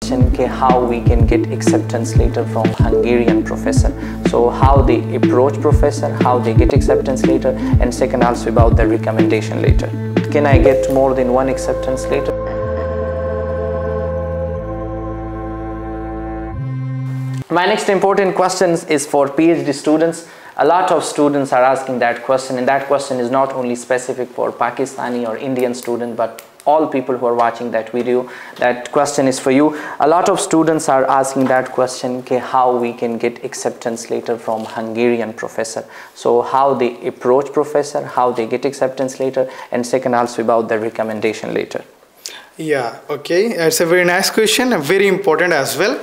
how we can get acceptance letter from Hungarian professor. So how they approach professor, how they get acceptance letter, and second also about the recommendation letter. Can I get more than one acceptance letter? My next important question is for PhD students. A lot of students are asking that question, and that question is not only specific for Pakistani or Indian student, but all people who are watching that video. That question is for you. A lot of students are asking that question, how we can get acceptance letter from Hungarian professor. So how they approach professor, how they get acceptance letter, and second also about the recommendation letter. Yeah, okay, it's a very nice question, very important as well.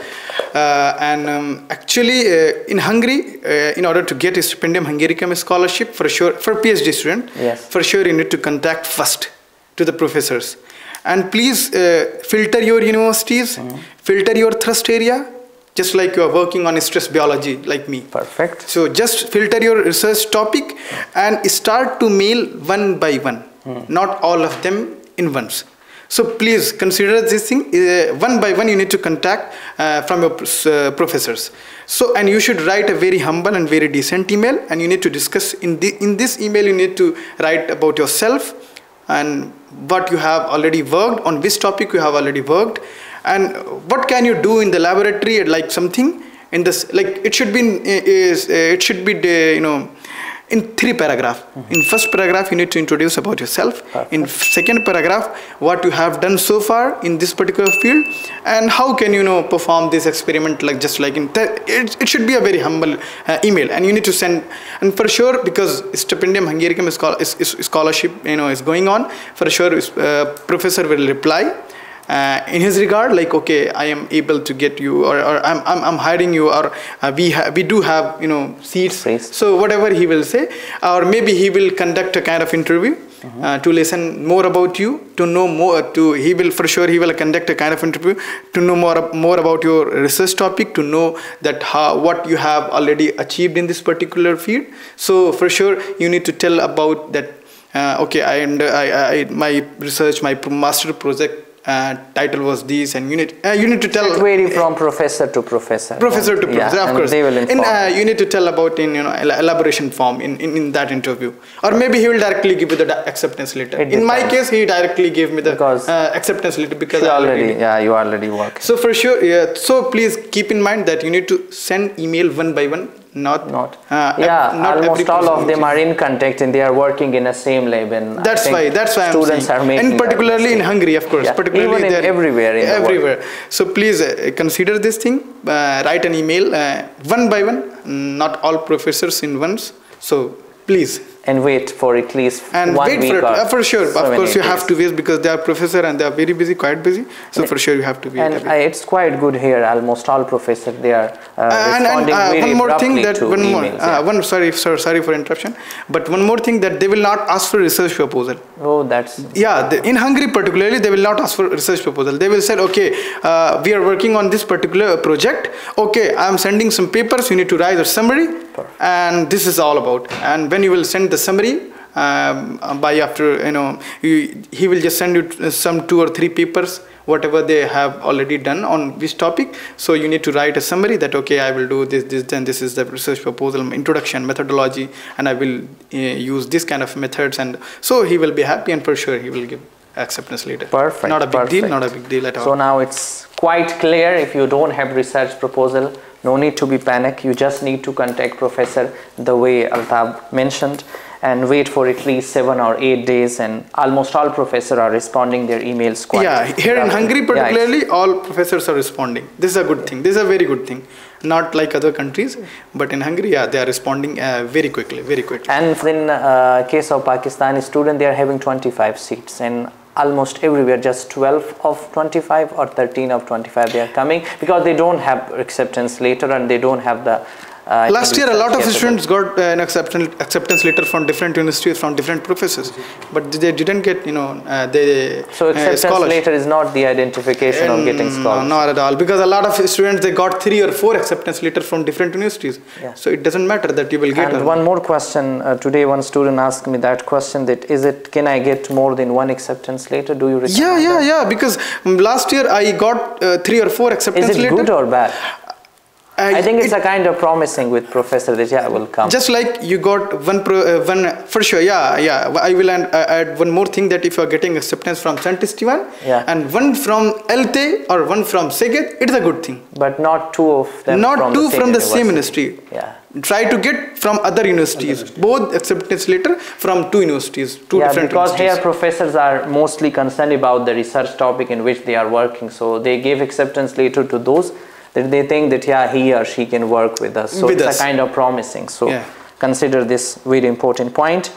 Actually, in Hungary, in order to get a Stipendium Hungaricum Scholarship, for sure, for PhD student, yes, for sure you need to contact first to the professors. And please filter your universities, filter your thrust area, just like you are working on stress biology like me. Perfect. So just filter your research topic and start to mail one by one, not all of them in once. So please consider this thing, one by one you need to contact from your professors. So, and you should write a very humble and very decent email, and you need to discuss in this email you need to write about yourself and what you have already worked, on which topic you have already worked, and what can you do in the laboratory, like something in this, like it should be you know, in 3 paragraphs. In first paragraph you need to introduce about yourself. Perfect. In second paragraph what you have done so far in this particular field, and how can you perform this experiment, like just like in it should be a very humble email, and you need to send. And for sure, because Stipendium Hungaricum scholarship is going on, for sure professor will reply in his regard, like, okay, I am able to get you, or I'm hiring you, or we do have seats. So whatever he will say, or maybe he will conduct a kind of interview to listen more about you, to know more. He will conduct a kind of interview to know more about your research topic, to know that what you have already achieved in this particular field. So for sure you need to tell about that. Okay, my research, my master project title was this, and you need to tell. It vary from professor to professor. Professor to professor, of course. They will inform. You need to tell about in elaboration form in that interview, or maybe he will directly give you the acceptance letter. In my case, he directly gave me the acceptance letter because you already work. So for sure, yeah. So please keep in mind that you need to send email one by one. Not almost all of them are in contact and they are working in the same lab, and that's why students are making, and particularly in Hungary, of course, particularly even everywhere. So please consider this thing, write an email one by one, not all professors in once. So please, and wait for at least 1 week. For sure, of course you have to wait, because they are professor and they are very busy, quite busy. So for sure you have to wait. And it's quite good here. Almost all professors, they are responding very one more thing that to emails. Sorry for interruption, but one more thing, that they will not ask for research proposal. Oh, that's in Hungary particularly, they will not ask for research proposal. They will say, okay, we are working on this particular project. Okay, I am sending some papers. You need to write a summary. Perfect. And this is all about. And when you will send the summary, by after he will just send you some 2 or 3 papers, whatever they have already done on this topic. So you need to write a summary that, okay, I will do this, then this is the research proposal, introduction, methodology, and I will use this kind of methods. And so he will be happy, and for sure he will give acceptance letter. Perfect. Not a big deal. Not a big deal at all. So now it's quite clear. If you don't have research proposal, no need to be panic. You just need to contact professor the way Altaf mentioned, and wait for at least 7 or 8 days, and almost all professors are responding their emails quite. Yeah, here in Hungary particularly, all professors are responding. This is a good thing. This is a very good thing. Not like other countries, but in Hungary, they are responding very quickly, very quickly. And in case of Pakistani student, they are having 25 seats, and almost everywhere just 12 of 25 or 13 of 25 they are coming, because they don't have acceptance letter and they don't have the Last year, a lot of students got an acceptance letter from different universities, from different professors, but they didn't get, so acceptance letter is not the identification of getting scholarship. No, not at all, because a lot of students, they got 3 or 4 acceptance letters from different universities. Yeah. So it doesn't matter that you will get. And one more question. Today, one student asked me that question: that can I get more than 1 acceptance letter? Do you recommend Yeah. Because last year I got 3 or 4 acceptance letters. Is it good or bad? I think it's a kind of promising with professor that will come. Just like you got one for sure. I will add one more thing, that if you are getting acceptance from Stipendium and one from LT or one from Seget, it's a good thing. But not 2 of them. Not 2 from the same university. Yeah. Try to get from other universities, both acceptance letter from 2 universities, 2 different because universities. here professors are mostly concerned about the research topic in which they are working, so they give acceptance letter to those that they think that he or she can work with us. So it's a kind of promising. So consider this very important point.